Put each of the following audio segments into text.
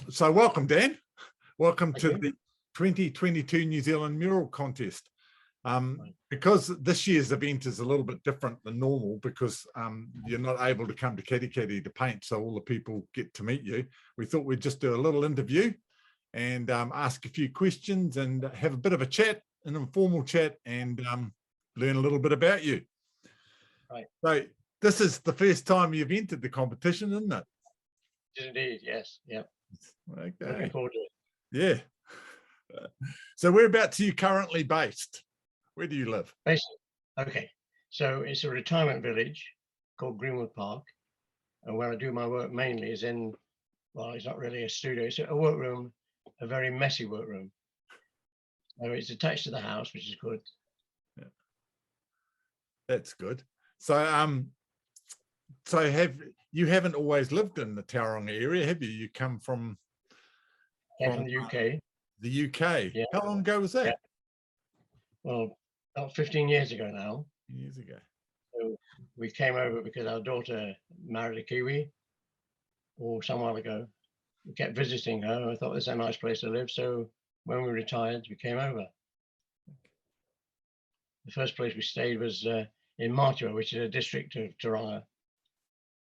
So welcome, Dan. Welcome to the 2022 New Zealand Mural Contest. Because this year's event is a little bit different than normal because you're not able to come to Katikati to paint, so all the people get to meet you. We thought we'd just do a little interview and ask a few questions and have a bit of a chat, an informal chat, and learn a little bit about you. Right. So this is the first time you've entered the competition, isn't it? Indeed, yes. Yeah. Okay. Looking forward to it. Yeah. So whereabouts are you currently based? Where do you live? Basically, okay. So it's a retirement village called Greenwood Park. And where I do my work mainly is in, well, it's not really a studio, it's a workroom, a very messy workroom. So it's attached to the house, which is good. Yeah. That's good. So so you haven't always lived in the Tauranga area, have you? You come from From the UK. The UK. Yeah. How long ago was that? Yeah. Well, about 15 years ago now. Years ago. So we came over because our daughter married a Kiwi some while ago. We kept visiting her. I thought this was a nice place to live. So when we retired, we came over. The first place we stayed was in Martua, which is a district of Tauranga.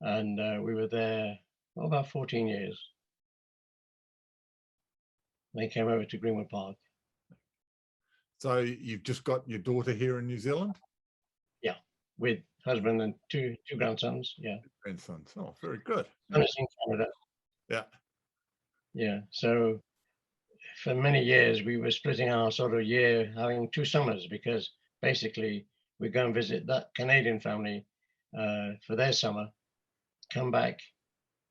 And we were there about 14 years. They came over to Greenwood Park. So you've just got your daughter here in New Zealand? Yeah, with husband and two grandsons. Yeah. Grandsons. Oh, very good. And it's in Canada. Yeah. Yeah. So for many years we were splitting our sort of year, having 2 summers, because basically we go and visit that Canadian family for their summer, come back,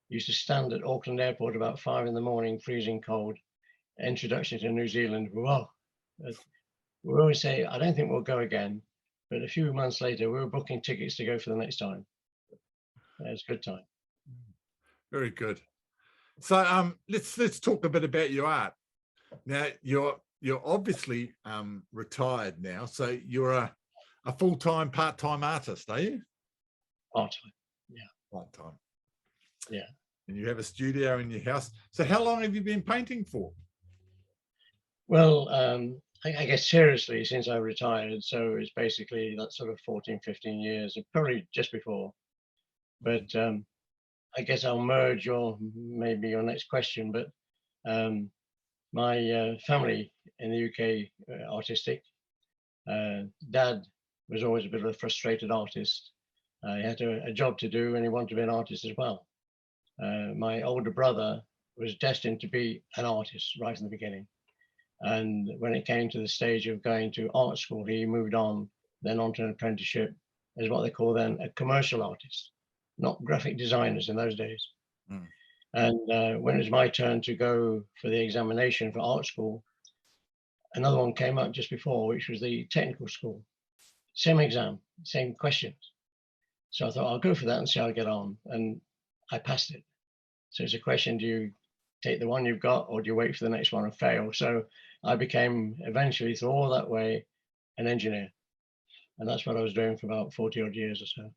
used to stand at Auckland Airport about 5 in the morning, freezing cold. Introduction to New Zealand. Whoa. We always say, I don't think we'll go again. But a few months later, we were booking tickets to go for the next time. It was a good time. Very good. So let's talk a bit about your art. Now you're obviously retired now, so you're a full-time, part-time artist, are you? Part-time, yeah. Part-time. Yeah. And you have a studio in your house. So how long have you been painting for? Well, I guess seriously since I retired, so it's basically that sort of 14, 15 years, probably just before. But I guess I'll merge maybe your next question, but my family in the UK, artistic. Dad was always a bit of a frustrated artist. He had a job to do and he wanted to be an artist as well. My older brother was destined to be an artist right from the beginning. And when it came to the stage of going to art school, he moved on, then on to an apprenticeship as what they call then a commercial artist, not graphic designers in those days. Mm. And when it was my turn to go for the examination for art school, another one came up just before, which was the technical school. Same exam, same questions. So I thought I'll go for that and see how I get on. And I passed it. So it's a question, do you take the one you've got or do you wait for the next one and fail? So I became eventually, through all that way, an engineer. And that's what I was doing for about 40 odd years or so.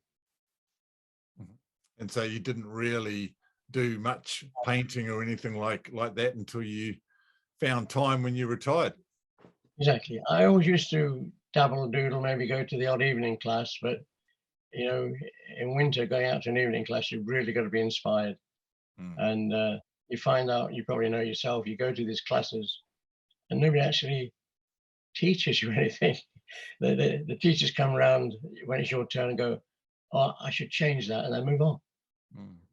And so you didn't really do much painting or anything like that until you found time when you retired? Exactly. I always used to dabble, doodle, maybe go to the odd evening class, but you know, in winter, going out to an evening class, you've really got to be inspired. And you find out, you probably know yourself, you go to these classes and nobody actually teaches you anything. The teachers come around when it's your turn and go, oh, I should change that, and then move on.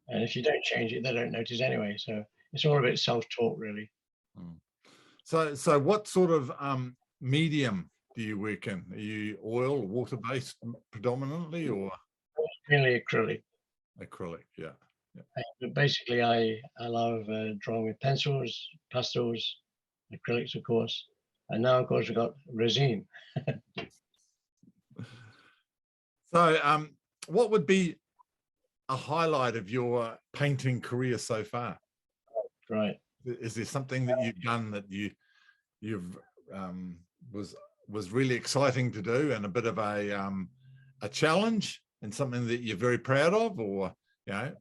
And if you don't change it, they don't notice anyway. So it's all a bit self-taught, really. So what sort of medium do you work in? Are you oil, water-based predominantly, or? Mainly acrylic. Acrylic, yeah. But basically, I love drawing with pencils, pastels, acrylics, of course. And now, of course, we've got resin. So what would be a highlight of your painting career so far? Right. Is there something that you've done that you've was really exciting to do and a bit of a challenge, and something that you're very proud of, or you know?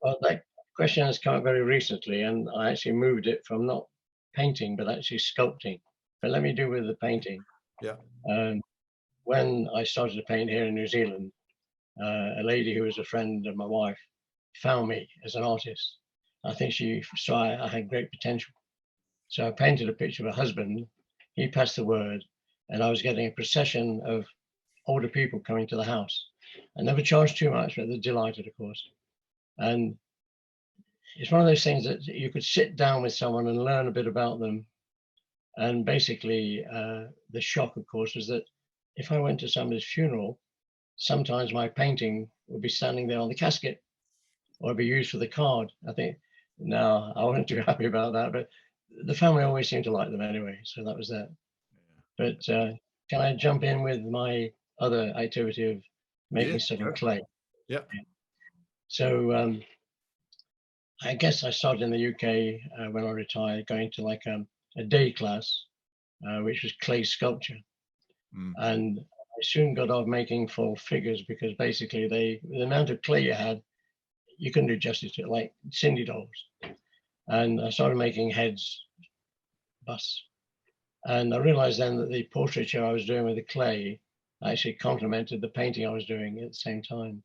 Well, that question has come up very recently, and I actually moved it from not painting but actually sculpting. But let me do with the painting. Yeah. When I started to paint here in New Zealand, a lady who was a friend of my wife found me as an artist. I think she saw I had great potential. So I painted a picture of a husband. He passed the word, and I was getting a procession of older people coming to the house. I never charged too much, but they're delighted, of course. And it's one of those things that you could sit down with someone and learn a bit about them. And basically, the shock, of course, was that if I went to somebody's funeral, sometimes my painting would be standing there on the casket, or be used for the card. I think, no, I wasn't too happy about that, but the family always seemed to like them anyway, so that was that. But can I jump in with my other activity of making stuff in clay? Yeah. So I guess I started in the UK when I retired, going to like a day class, which was clay sculpture. And I soon got off making full figures, because basically the amount of clay you had, you couldn't do justice to it, like Cindy dolls. And I started making heads, busts. And I realized then that the portraiture I was doing with the clay actually complemented the painting I was doing at the same time.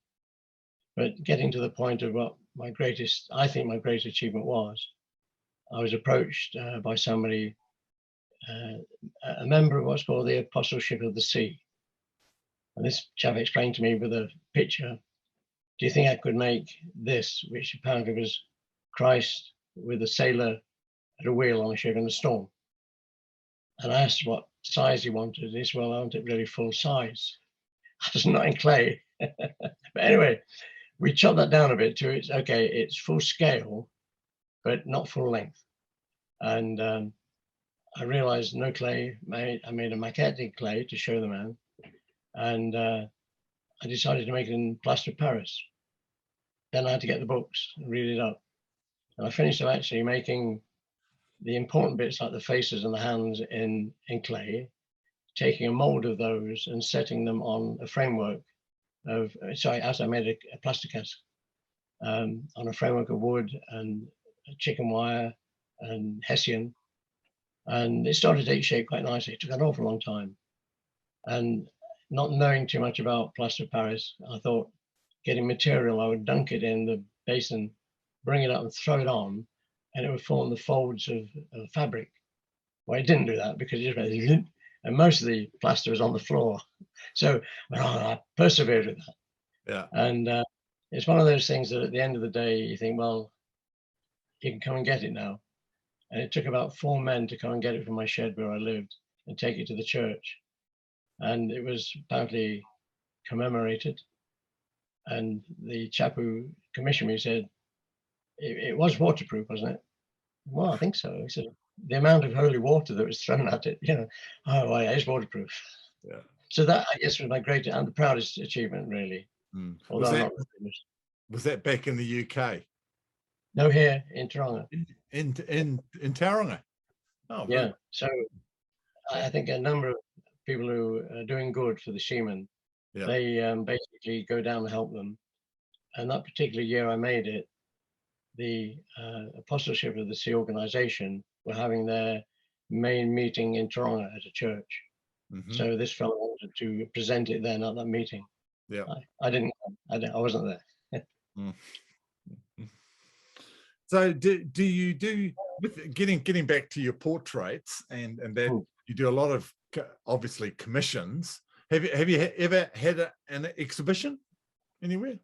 But getting to the point of what I think my greatest achievement was, I was approached by somebody, a member of what's called the Apostleship of the Sea. And this chap explained to me with a picture, do you think I could make this, which apparently was Christ with a sailor at a wheel on a ship in a storm? And I asked what size he wanted. He said, well, I want it really full size. I was not in clay. But anyway, we chopped that down a bit to it's okay, it's full scale, but not full length. And I realized no clay. I made a maquette in clay to show the man. And I decided to make it in plaster of Paris. Then I had to get the books and read it up. And I finished up actually making the important bits like the faces and the hands in clay, taking a mold of those and setting them on a framework of, as I made a plaster cast, on a framework of wood and chicken wire and hessian. And it started to take shape quite nicely. It took an awful long time. And not knowing too much about plaster of Paris, I thought getting material, I would dunk it in the basin, bring it up and throw it on, and it would form the folds of fabric. Well, it didn't do that, because it just went, and most of the plaster was on the floor. So I persevered with that. Yeah. And it's one of those things that at the end of the day, you think, well, you can come and get it now. And it took about 4 men to come and get it from my shed where I lived and take it to the church. And it was apparently commemorated. And the chap who commissioned me said, it was waterproof, wasn't it? Well, I think so. He said, the amount of holy water that was thrown at it, oh, well, yeah, it's waterproof. Yeah. So that, I guess, was my greatest and the proudest achievement, really. Although was that back in the UK? No, here in Taronga. In Taronga. Oh, yeah. So I think a number of people who are doing good for the Seamen. Yeah. They basically go down and help them. And that particular year I made it, the apostleship of the sea organization were having their main meeting in Toronto at a church. Mm-hmm. So this fellow wanted to present it then at that meeting. Yeah. I wasn't there. Mm. So do you do, with getting back to your portraits and that you do a lot of obviously commissions. Have you ever had an exhibition anywhere?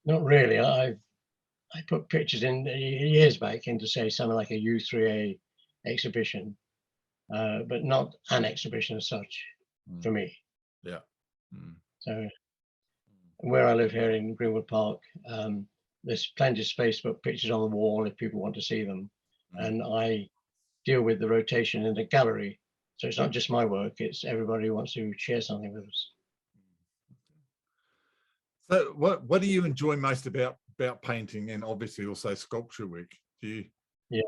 Not really. I put pictures in years back into, say, something like a U3A exhibition, but not an exhibition as such for me. Yeah. Mm. So where I live here in Greenwood Park, there's plenty of space to put pictures on the wall if people want to see them. And I deal with the rotation in the gallery. So it's not just my work, it's everybody who wants to share something with us. So what do you enjoy most about painting and obviously also sculpture work? Do you? Yeah.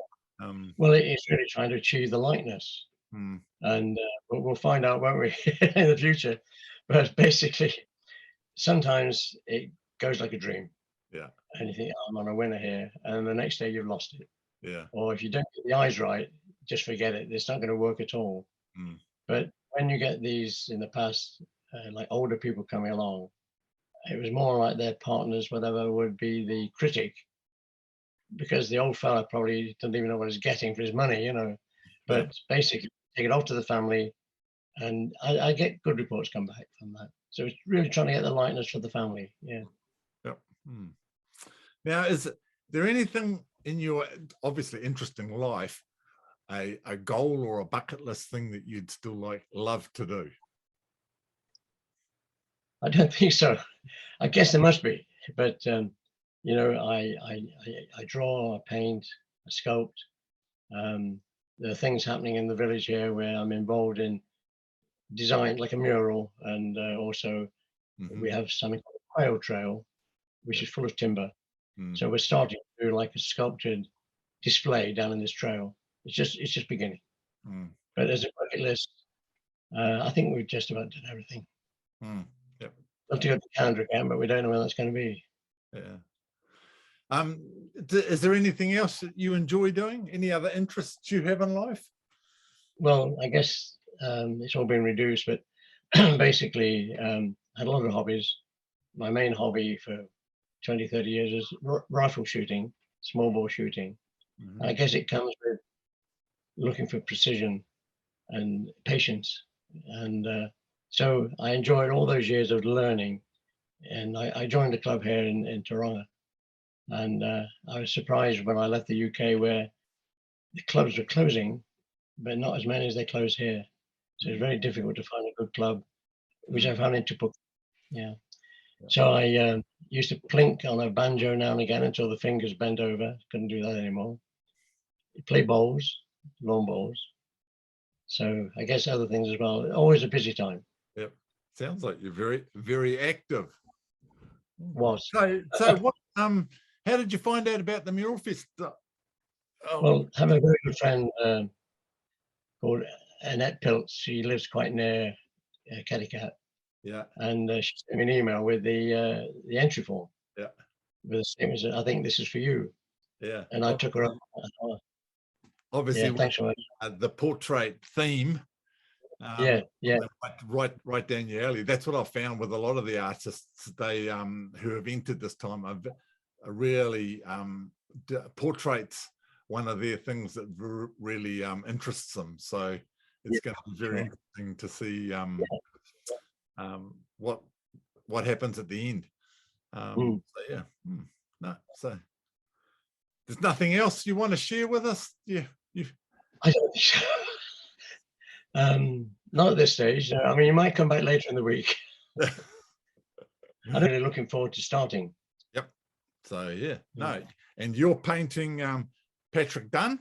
Well, it's really trying to achieve the likeness. And we'll find out, won't we, in the future. But basically, sometimes it goes like a dream. Yeah. And you think, I'm on a winner here. And the next day you've lost it. Yeah. Or if you don't get the eyes right, just forget it. It's not going to work at all. But when you get these in the past, like older people coming along, it was more like their partners, whatever, would be the critic, because the old fella probably doesn't even know what he's getting for his money, you know. But basically, take it off to the family, and I get good reports come back from that. So it's really trying to get the likeness for the family. Yeah. Yep. Now, is there anything in your obviously interesting life, a goal or a bucket list thing that you'd still love to do? I don't think so. I guess there must be, but you know, I draw, I paint, I sculpt. There are things happening in the village here where I'm involved in design, like a mural, and also we have something called a quail trail, which is full of timber. So we're starting to do like a sculptured display down in this trail. It's just beginning. But as a bucket list, I think we've just about done everything. Yep. Love to go to Canada again, but we don't know when that's going to be. Yeah. Is there anything else that you enjoy doing? Any other interests you have in life? Well, I guess it's all been reduced, but basically, I had a lot of hobbies. My main hobby for 20, 30 years is rifle shooting, small bore shooting. And I guess it comes with looking for precision and patience. And so I enjoyed all those years of learning. And I joined a club here in Toronto. And I was surprised when I left the UK where the clubs were closing, but not as many as they close here. So it's very difficult to find a good club, which I found in Tupuk. Yeah. So I used to plink on a banjo now and again until the fingers bent over. Couldn't do that anymore. Play bowls, lawn bowls. So I guess other things as well. Always a busy time. Yep. Sounds like you're very, very active. Was. So what? How did you find out about the Mural Fest? Well, I have a very good friend called Annette Piltz. She lives quite near Connecticut. Yeah. And she sent me an email with the entry form. Yeah. With a statement, I think this is for you. Yeah. And I took her up. Obviously, yeah, thanks so much. The portrait theme. Yeah. Right down your alley. That's what I found with a lot of the artists. They who have entered this time are really portraits. One of their things that really interests them. So it's going to be very interesting to see what happens at the end. So yeah, no. So there's nothing else you want to share with us? Yeah, I don't think so. Not at this stage. I mean, you might come back later in the week. I'm really looking forward to starting. Yep. So yeah, no. And you're painting Patrick Dunn?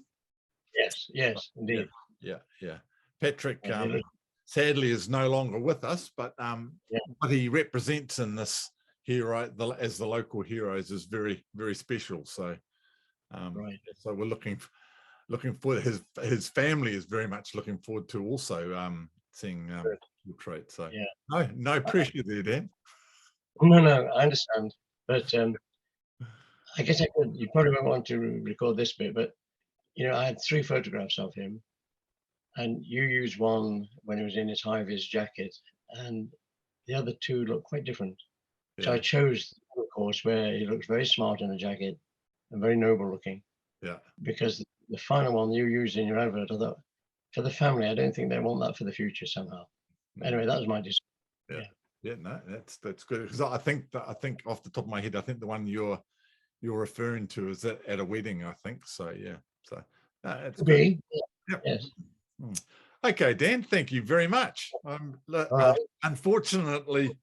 Yes, indeed. Yeah. Patrick sadly is no longer with us, but what he represents in this hero, as the local heroes, is very, very special. So, so we're looking for his family is very much looking forward to also seeing your trait. So yeah, no pressure there, Dan. no, I understand, but I guess you probably won't want to record this bit, but you know, I had 3 photographs of him, and you used one when he was in his high-vis jacket, and the other 2 look quite different. So I chose, of course, where he looks very smart in a jacket and very noble looking. Yeah. Because the final one you used in your advert, I thought, for the family, I don't think they want that for the future somehow. Anyway, that was my decision. Yeah, no, that's good, because I think off the top of my head, I think the one you're referring to is at a wedding, I think. So yeah, so that's good. Yep. Yes. Okay, Dan, thank you very much. Unfortunately,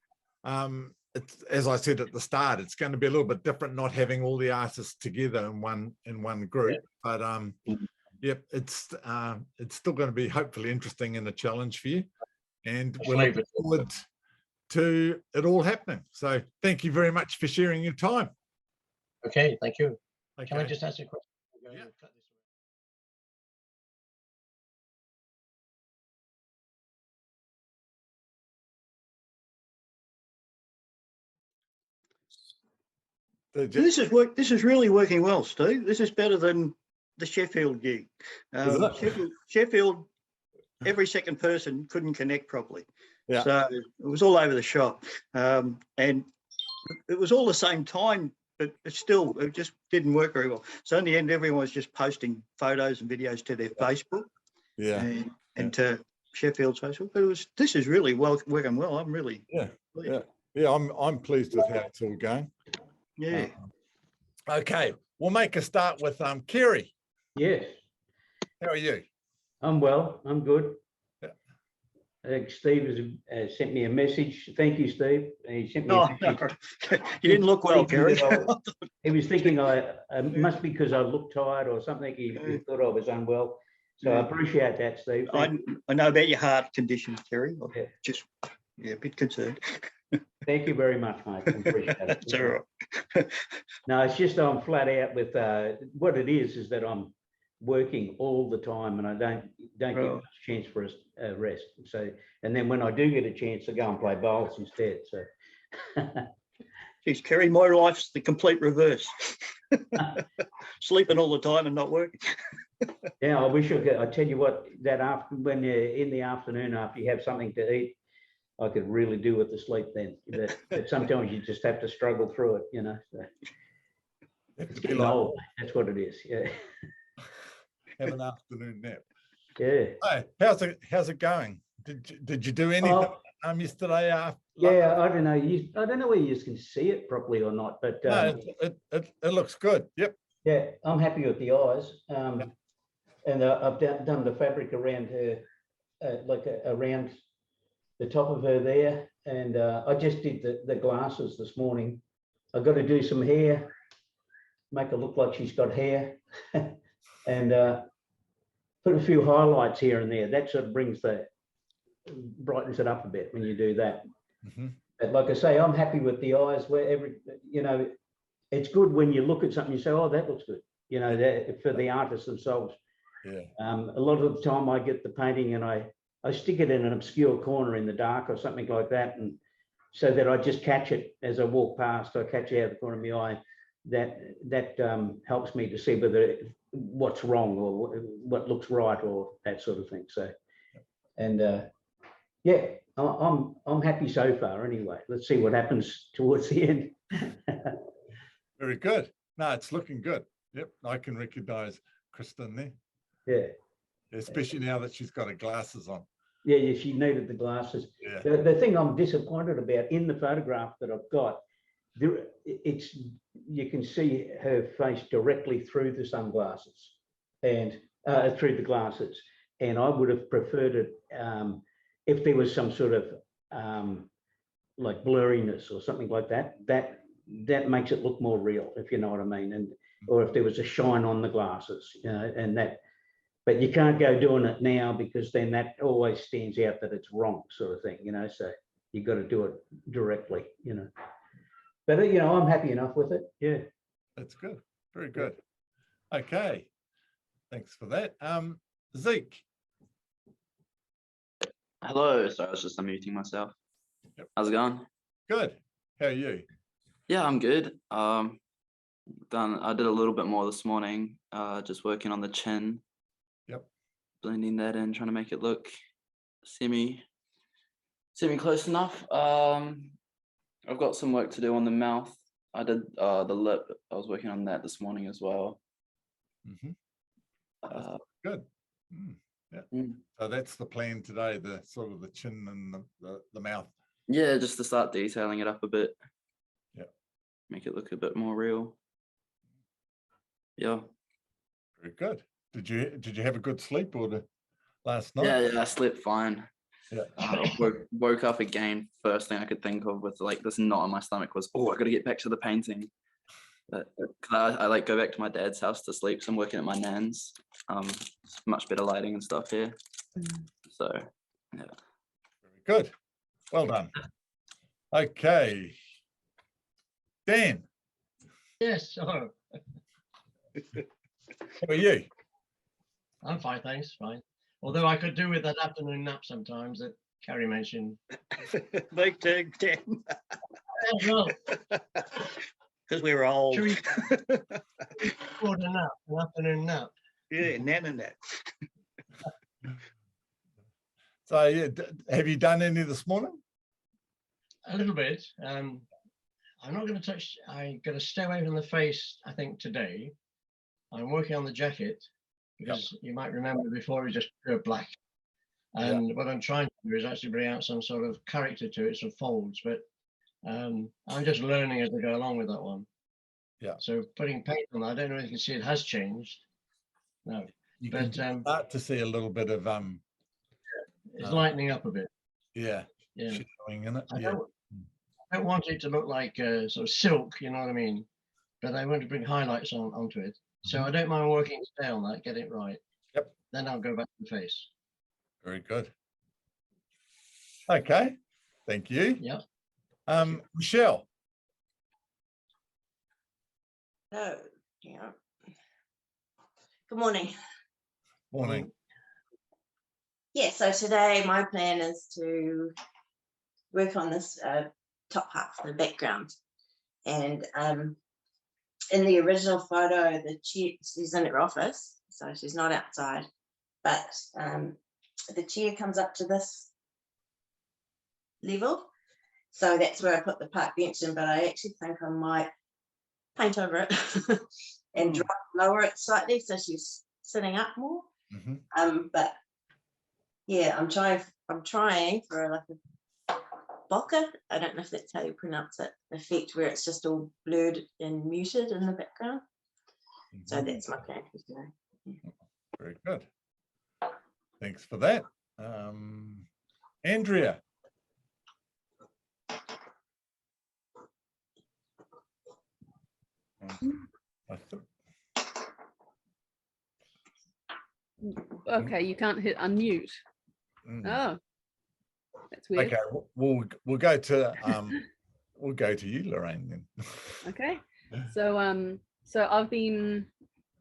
it's, as I said at the start, it's going to be a little bit different not having all the artists together in one group. But yep, it's still going to be hopefully interesting and a challenge for you, and we're looking forward to it all happening. So thank you very much for sharing your time. Okay, thank you. Okay. Can I just ask a question? Yeah. This is really working well, Steve. This is better than the Sheffield gig. Sheffield, every second person couldn't connect properly. Yeah. So it was all over the shop. And it was all the same time, but it just didn't work very well. So in the end, everyone was just posting photos and videos to their Facebook. Yeah. And to Sheffield's Facebook. But this is really working well. I'm really pleased. Yeah, I'm pleased with how it's all going. Yeah. Okay, we'll make a start with Kerry. Yes. How are you? I'm well. I'm good. Yeah. I think Steve has sent me a message. Thank you, Steve. He sent me a message. No. You didn't look well, Kerry. He was thinking I must be because I look tired or something. He thought I was unwell. So I appreciate that, Steve. I know about your heart condition, Kerry. Just a bit concerned. Thank you very much, mate. I appreciate it. It's all right. No, it's just I'm flat out with what it is that I'm working all the time and I don't get much chance for a rest. So, and then when I do get a chance, I go and play bowls instead. So, geez, Kerry, my life's the complete reverse. Sleeping all the time and not working. Yeah, I wish I could. I tell you what, when you're in the afternoon after you have something to eat, I could really do with the sleep then. But sometimes you just have to struggle through it, you know. So it's getting old. That's what it is. Yeah. Have an afternoon nap. Yeah. Hey, how's it going? Did you do anything yesterday? Yeah, I don't know. I don't know whether you can see it properly or not, but no, it looks good. Yep. Yeah, I'm happy with the eyes. And I've done the fabric around her, around the top of her there, and I just did the glasses this morning. I've got to do some hair, make her look like she's got hair, and put a few highlights here and there. That sort of brightens it up a bit when you do that. Mm-hmm. But like I say, I'm happy with the eyes. It's good when you look at something, you say, "Oh, that looks good." You know, for the artists themselves. Yeah. A lot of the time, I get the painting and I stick it in an obscure corner in the dark or something like that, and so that I just catch it as I walk past. I catch it out of the corner of my eye. That helps me to see what's wrong or what looks right or that sort of thing. So, and I'm happy so far. Anyway, let's see what happens towards the end. Very good. No, it's looking good. Yep, I can recognise Kristen there. Yeah. Especially now that she's got her glasses on. Yeah, she needed the glasses. Yeah. The thing I'm disappointed about in the photograph that I've got, you can see her face directly through the sunglasses and through the glasses. And I would have preferred it if there was some sort of like blurriness or something like that. That makes it look more real, if you know what I mean. And or if there was a shine on the glasses, you know, and that. But you can't go doing it now because then that always stands out that it's wrong, sort of thing, you know. So you got to do it directly, you know. But you know, I'm happy enough with it. Yeah, that's good. Very good. Okay, thanks for that. Zeke. Hello, sorry, I was just unmuting myself. Yep. How's it going? Good. How are you? Yeah, I'm good. I did a little bit more this morning, just working on the chin. Yep. Blending that in, trying to make it look semi close enough. I've got some work to do on the mouth. I did the lip. I was working on that this morning as well. Good. Yeah. So that's the plan today, the sort of the chin and the mouth. Yeah, just to start detailing it up a bit. Yeah. Make it look a bit more real. Yeah. Very good. Did you have a good sleep last night? Yeah, I slept fine. Yeah. Woke up again. First thing I could think of with like this knot in my stomach was, oh, I got to get back to the painting. But I like go back to my dad's house to sleep, so I'm working at my nan's. It's much better lighting and stuff here. So yeah. Very good. Well done. Okay. Dan, Yes, hello. how are you? I'm fine, thanks. Fine. Although I could do with that afternoon nap sometimes that Carrie mentioned. Me too, Dan. Well, Because we're old. should we record a nap, an afternoon nap? Yeah, nan and that. So yeah, have you done any this morning? A little bit. I'm not going to touch. I'm going to stay away from the face. I think today, I'm working on the jacket because you might remember before it was just pure black. And what I'm trying to do is actually bring out some sort of character to it, some folds. But I'm just learning as I go along with that one. Yeah. So putting paint on that, I don't know if you can see it has changed. No, You but can start to see a little bit of it's lightening up a bit. yeah, Yeah. shadowing in it. I don't want it to look like sort of silk, you know what I mean? But I want to bring highlights onto it. So I don't mind working today on that, get it right. Yep. Then I'll go back to the face. Very good. Okay. Thank you. Yeah. Michelle. Hello. Yeah. Good morning. Morning. Yeah, so today my plan is to work on this top half, the background. And in the original photo, the chair, she's in her office, so she's not outside, but the chair comes up to this level. So that's where I put the park bench in, but I actually think I might paint over it and lower it slightly so she's sitting up more. But yeah, I'm trying for like a bokeh. I don't know if that's how you pronounce it, effect where it's just all blurred and muted in the background. So that's my plan for today. Very good. Thanks for that. Andrea. Okay, you can't hit unmute. Oh, that's weird. Okay, we'll go to you, Lorraine, then. Okay, so I've been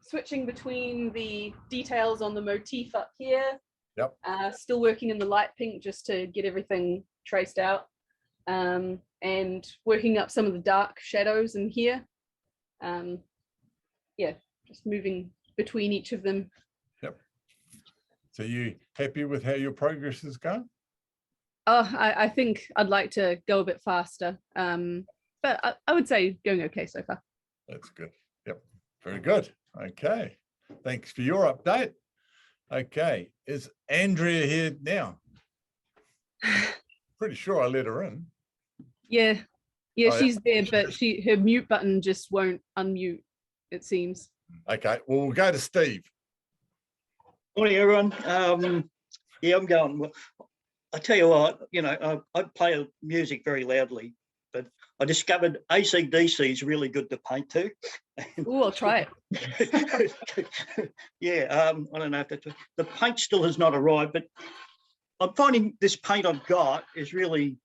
switching between the details on the motif up here. Yep. Still working in the light pink just to get everything traced out, and working up some of the dark shadows in here. Yeah, just moving between each of them. Yep. So you happy with how your progress is going? Oh, I think I'd like to go a bit faster, but I would say going okay so far. That's good. Yep. Very good. Okay. Thanks for your update. Okay. Is Andrea here now? Pretty sure I let her in. Yeah, Oh, she's there, but her mute button just won't unmute, it seems. Okay. Well, we'll go to Steve. Morning, everyone. Yeah, I'm going. Well, I tell you what, you know, I play music very loudly, but I discovered AC/DC is really good to paint to. Oh, I'll try it. Yeah, I don't know if that's the paint still has not arrived, but I'm finding this paint I've got is really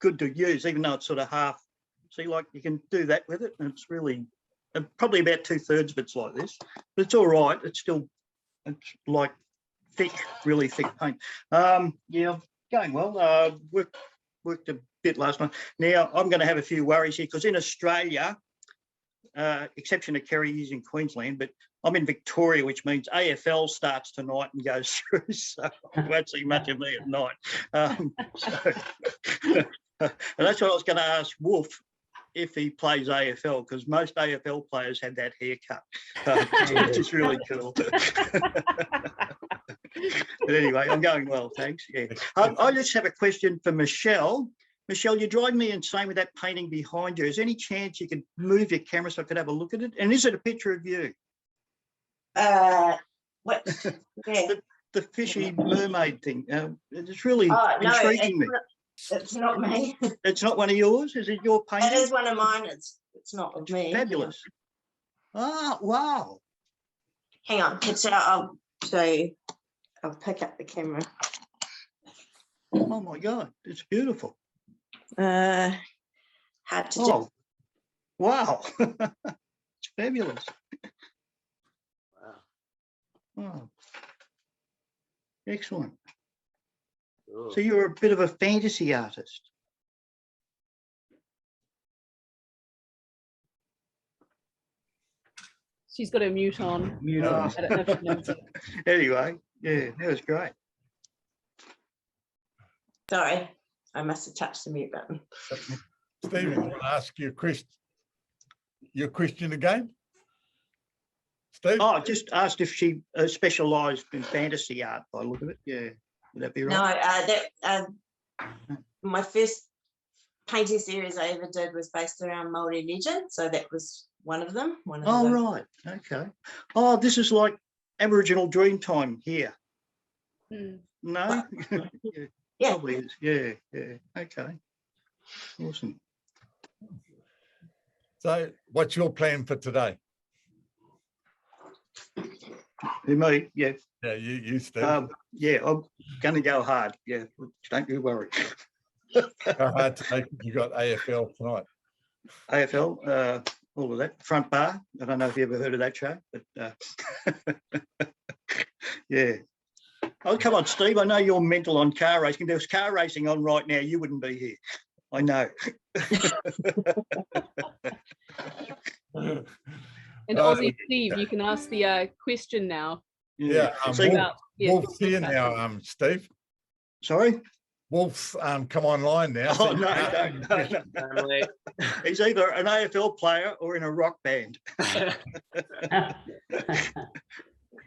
good to use, even though it's sort of half. See, like you can do that with it, and it's really probably about 2/3 of it's like this, but it's all right. It's still, it's like thick, really thick paint. Yeah, Going well. Worked a bit last night. Now I'm going to have a few worries here because in Australia, exception of Kerry, he's in Queensland, but I'm in Victoria, which means AFL starts tonight and goes through. So I won't see much of me at night. And that's what I was going to ask Wolf if he plays AFL, because most AFL players have that haircut, which is really cool. But anyway, I'm going well, thanks. Yeah. I just have a question for Michelle. Michelle, you're driving me insane with that painting behind you. Is there any chance you could move your camera so I could have a look at it? And is it a picture of you? What? Yeah. The fishy mermaid thing. It's really No, intriguing me. It's not me. It's not one of yours? Is it your painting? It is one of mine. It's not of me. Fabulous. Oh, wow. Hang on. I'll show you. I'll pick up the camera. Oh my God, it's beautiful. Hard to do. Oh, wow. It's fabulous. Wow. Oh. Excellent. Cool. So you're a bit of a fantasy artist. She's got her mute on. You know, I don't know if she knows it. Anyway, yeah, that was great. Sorry, I must have touched the mute button. Stephen, you want to ask your question again? Steve? Oh, just asked if she specialised in fantasy art by the look of it. Yeah, would that be right? No, my first painting series I ever did was based around Māori legend, so that was one of them. Oh, right. Okay. Oh, this is like Aboriginal Dreamtime here. Mm. No? Yeah. Probably is. Yeah, yeah. Okay. Awesome. So what's your plan for today? Me, yeah. Yeah, you Steve. Yeah, I'm going to go hard. Yeah, don't you worry. How hard to make you got AFL tonight? AFL, all of that. Front Bar. I don't know if you ever heard of that show, but yeah. Oh, come on, Steve. I know you're mental on car racing. If there was car racing on right now, you wouldn't be here. I know. And Aussie Steve, you can ask the question now. Yeah, Wolf's here now, Steve. Sorry? Wolf's come online now. Oh, no. He's either an AFL player or in a rock band.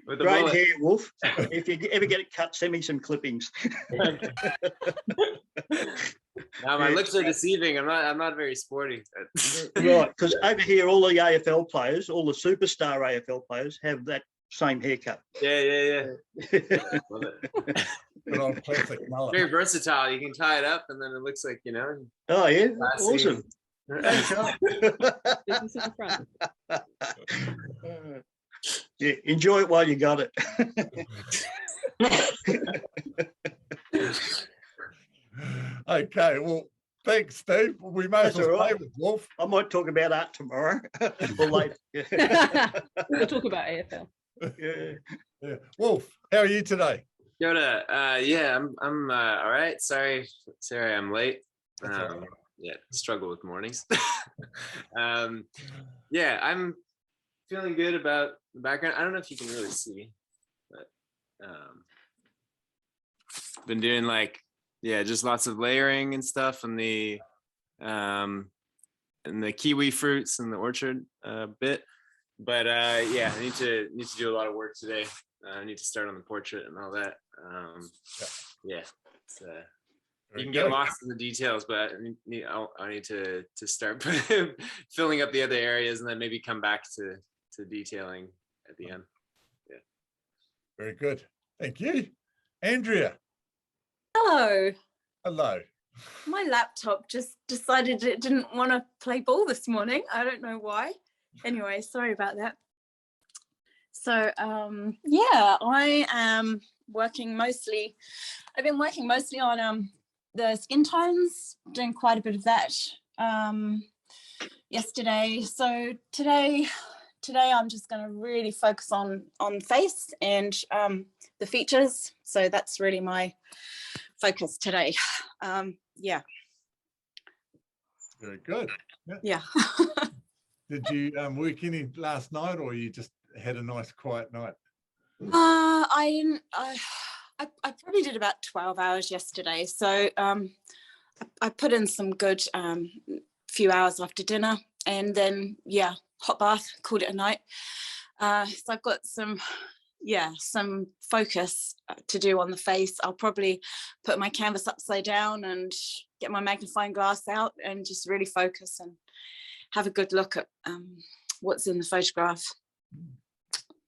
Great hair, Wolf. If you ever get it cut, send me some clippings. Now my looks are deceiving. I'm not very sporty. Right, because over here, all the AFL players, all the superstar AFL players, have that same haircut. Yeah. Love it. Good old classic mullet. Very versatile. You can tie it up, and then it looks like Oh yeah, classy. awesome. Business in the front. Yeah, enjoy it while you got it. Okay, well, thanks, Steve. We may as That's well all play right. with Wolf. I might talk about art tomorrow or later. We'll talk about AFL. Yeah. Wolf, how are you today? Yoda, yeah, I'm all right. Sorry, I'm late. That's all right. Yeah, struggle with mornings. Yeah, I'm feeling good about the background. I don't know if you can really see, but been doing just lots of layering and stuff and the kiwi fruits and the orchard bit. But yeah, I need to do a lot of work today. I need to start on the portrait and all that. Yeah, it's, you can get lost in the details, but I need to start filling up the other areas and then maybe come back to detailing at the end. Yeah. Very good. Thank you. Andrea. Hello. Hello. My laptop just decided it didn't want to play ball this morning. I don't know why. Anyway, sorry about that. So yeah, I am working mostly. I've been working mostly on the skin tones, doing quite a bit of that yesterday. So today today I'm just going to really focus on face and the features. So that's really my focus today. Yeah. Very good. Yeah. Did you work any last night, or you just had a nice quiet night? I probably did about 12 hours yesterday. So I put in some good few hours after dinner, and then yeah, hot bath, called it a night. So I've got some focus to do on the face. I'll probably put my canvas upside down and get my magnifying glass out and just really focus and have a good look at what's in the photograph.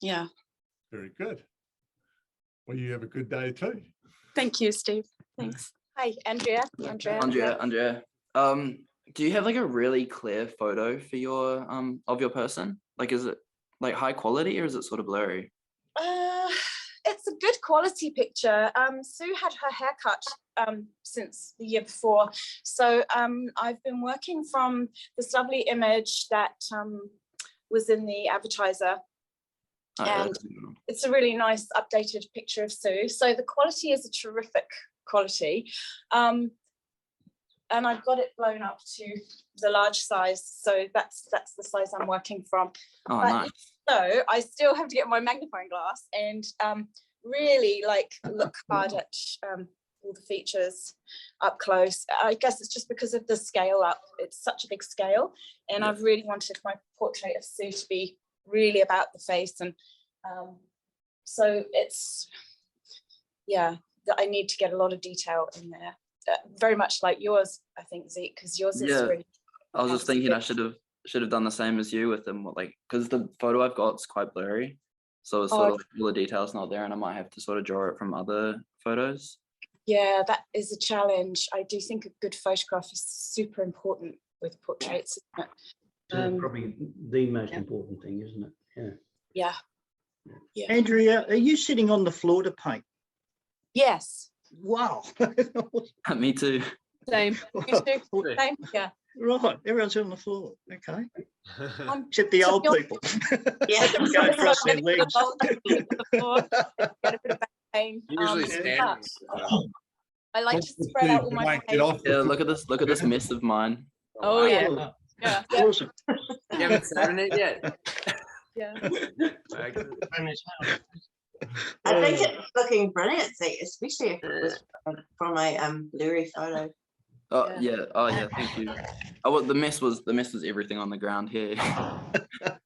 Yeah. Very good. Well, you have a good day too. Thank you, Steve. Thanks. Hi, Andrea. Andrea. Do you have like a really clear photo for your of your person? Like, is it like high quality, or is it sort of blurry? It's a good quality picture. Sue had her haircut since the year before, so I've been working from this lovely image that was in the advertiser. And it's a really nice updated picture of Sue. So the quality is a terrific quality. And I've got it blown up to the large size. So that's the size I'm working from. Oh, but nice. So I still have to get my magnifying glass and really like look hard at all the features up close. I guess it's just because of the scale up. It's such a big scale. And I've really wanted my portrait of Sue to be really about the face, and so it's that I need to get a lot of detail in there, very much like yours, I think, Zeke, because yours is really. I was just thinking I should have done the same as you with them, like, because the photo I've got is quite blurry, so it's sort of like all the details not there, and I might have to sort of draw it from other photos. Yeah, that is a challenge. I do think a good photograph is super important with portraits, isn't it? Probably the most important thing, isn't it? Yeah. Andrea, are you sitting on the floor to paint? Yes. Wow. Me too. Same. You too? Same? Yeah. Right, everyone's on the floor. Okay. I'm Except the old people. Yeah. Go across their legs. Get a bit of pain. Usually standing. I like to spread out all my pain. Yeah, look at this mess of mine. Oh yeah. Yeah. Awesome. You haven't started it yet. Yeah. I think it's looking brilliant, see, especially if it was from a blurry photo. Oh yeah. Oh yeah. Thank you. Oh, well, the mess was everything on the ground here.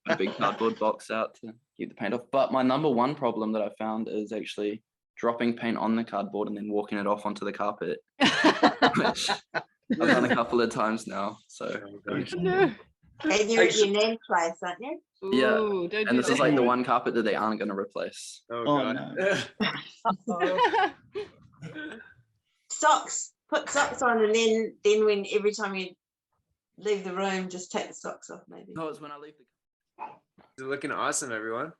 A big cardboard box out to keep the paint off. But my number one problem that I found is actually dropping paint on the cardboard and then walking it off onto the carpet, which I've done a couple of times now. So No. And you're at your name place, aren't you? yeah, Ooh, don't and do this is that. like the one carpet that they aren't going to replace. Oh Oh, god. no. Socks. Put socks on, and then when every time you leave the room, just take the socks off, maybe. No, it's when I leave the. You're looking awesome, everyone.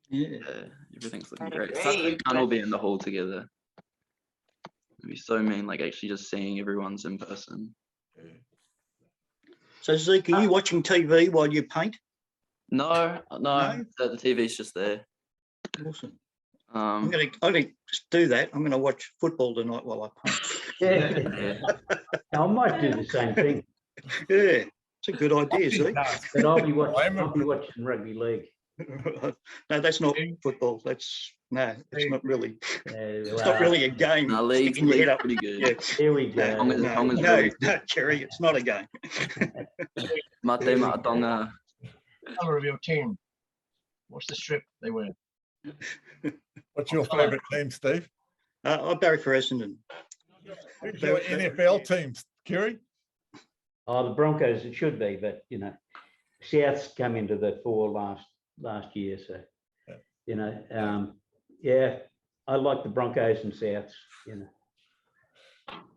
Yeah. Yeah, everything's looking I great. agree, Sucks we can't all but- be in the hall together. It'd be so mean, like actually just seeing everyone's in person. So Zeke, are you watching TV while you paint? No, No? the TV's just there. Awesome. I'm gonna just do that. I'm gonna watch football tonight while I paint. Yeah. I might do the same thing, Yeah, it's a good idea, Zeke. but I'll be watching rugby league. No, that's not football. It's not really. It's Well, not really a game. No, league's Sticking your head up. pretty good. Yeah. Here we go. No, Jerry, it's not a game. Mate Matonga. Colour of your team. What's the strip they wear? What's your favourite team, Steve? I barry for Essendon. Who's your NFL teams, Kerry? Oh, the Broncos, it should be, but you know, South's come into the fore last year, so you know, yeah, I like the Broncos and Souths, you know,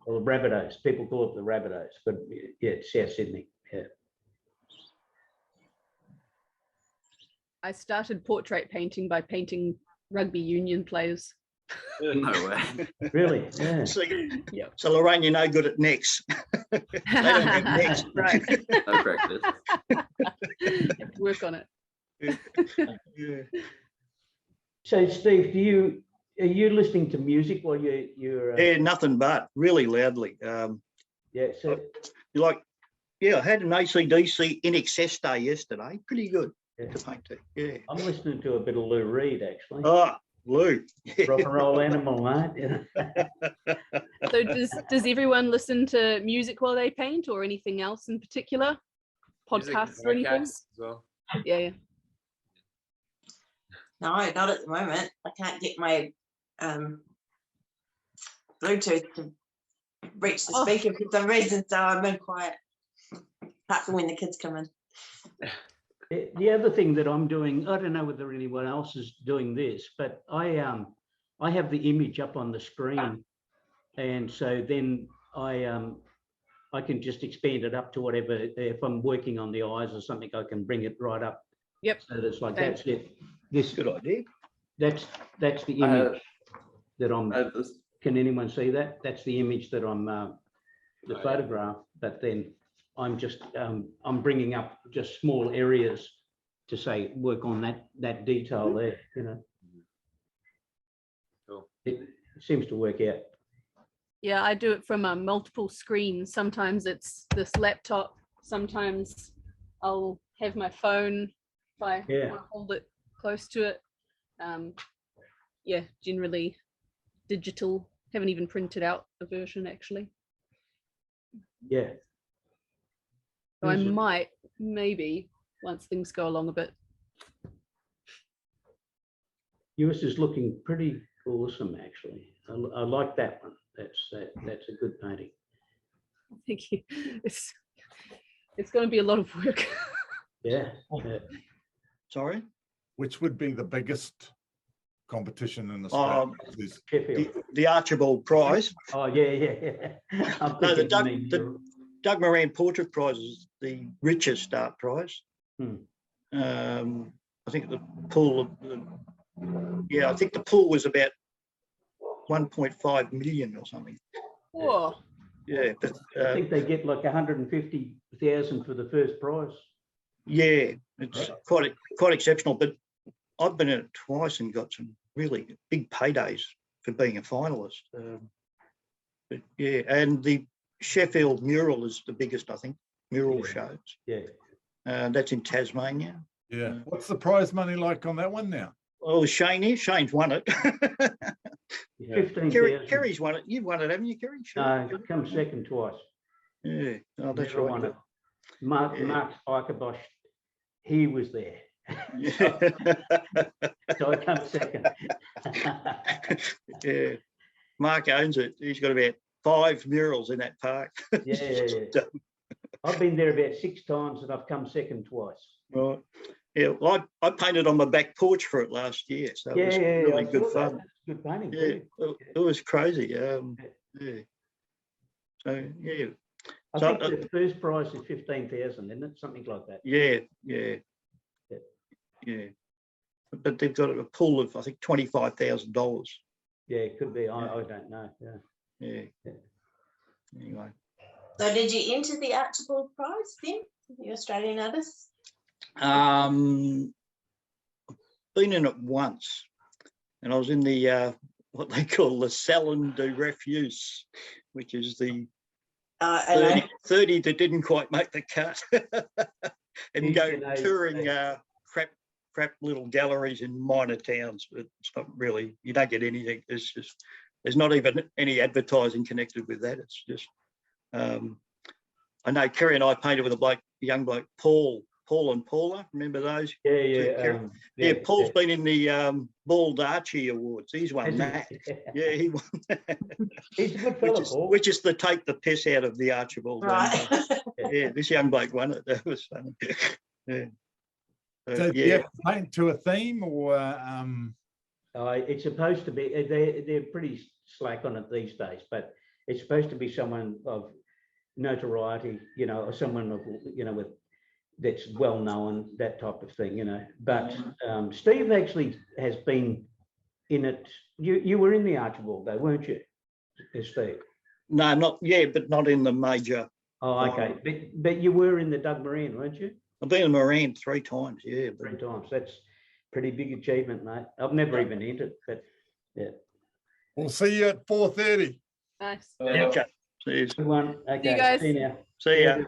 or the Rabbitohs. People call it the Rabbitohs, but yeah, it's South Sydney. Yeah. I started portrait painting by painting rugby union players. No way. Really? Yeah. So, Yep. so Lorraine, you're no good at necks. They don't have necks. Right. No practice. Have to work on it. Yeah. So, Steve, are you listening to music while you're? Yeah, nothing but really loudly. Yeah. So. You like? Yeah, I had an AC/DC In Excess day yesterday. Pretty good to paint to. Yeah. I'm listening to a bit of Lou Reed actually. Oh, Lou. Rock and roll animal, mate. So does everyone listen to music while they paint, or anything else in particular? Podcasts or anything? Podcasts as well. Yeah. No, not at the moment. I can't get my Bluetooth to reach the speaker for some reason, so I'm in quiet. Apart from when the kids come in. The other thing that I'm doing, I don't know whether anyone else is doing this, but I have the image up on the screen, and so then I can just expand it up to whatever. If I'm working on the eyes or something, I can bring it right up. Yep. So that's like Thanks. that's it. This Good idea. That's the image that I'm. This- Can anyone see that? That's the image that I'm the photograph. But then I'm just I'm bringing up just small areas to say work on that detail there. You know. Cool. It seems to work out. Yeah, I do it from multiple screens. Sometimes it's this laptop. Sometimes I'll have my phone if I want to hold it close to it. Yeah, generally digital. Haven't even printed out a version actually. Yeah. So I might, maybe, once things go along a bit. Yours is looking pretty awesome, actually. I like that one. That's a good painting. Thank you. It's going to be a lot of work. Yeah. Sorry. Which would be the biggest competition in Australia? Sheffield. The Archibald Prize. Oh yeah. No, the Doug Moran Portrait Prize is the richest art prize. I think the pool, I think the pool was about 1.5 million or something. Whoa. Yeah, but I think they get like 150,000 for the first prize. yeah, it's quite exceptional. But I've been in it twice and got some really big paydays for being a finalist. But yeah, and the Sheffield Mural is the biggest, I think, mural shows. Yeah. That's in Tasmania. Yeah. What's the prize money like on that one now? Oh, Shane here. Shane's won it. 15,000. Kerry's won it. You've won it, haven't you, Kerry? Sure. No, come second twice. Yeah. Oh, that's Never right. won it. Mark Spikerbos, he was there. Yeah. So I come second. Yeah. Mark owns it. He's got about 5 murals in that park. Yeah. I've been there about 6 times and I've come second twice. Right. Yeah, well, I painted on my back porch for it last year, so it was really good fun. Good painting. Yeah, it was crazy. Yeah. So yeah. I think the first prize is 15,000, isn't it? Something like that. Yeah. But they've got a pool of, I think, $25,000. Yeah, it could be. I don't know. Yeah. Anyway. So did you enter the Archibald Prize then, the Australian artists? Been in it once, and I was in the what they call the Salon de Refuse, which is the 30 that didn't quite make the cut, and go touring crap little galleries in minor towns. But it's not really, you don't get anything. It's just, there's not even any advertising connected with that. It's just, I know Kerry and I painted with a young bloke, Paul and Paula. Remember those? Yeah. Paul's been in the Bald Archie Awards. He's won that. Yeah, he won that. He's a good fellow, Paul. Which is the take the piss out of the Archibald. Right. Yeah, this young bloke won it. That was funny. Yeah. So do you have to paint to a theme, or it's supposed to be. They're pretty slack on it these days, but it's supposed to be someone of notoriety, or someone of with that's well known, that type of thing, But Steve actually has been in it. You were in the Archibald though, weren't you, Steve? No, not but not in the major. Oh, okay. But you were in the Doug Moran, weren't you? I've been to Moran 3 times. Yeah, but 3 times. That's pretty big achievement, mate. I've never even entered, but yeah. We'll see you at 4:30. Nice. okay. See you. Good one. Okay. guys. See you now. See ya. Yeah.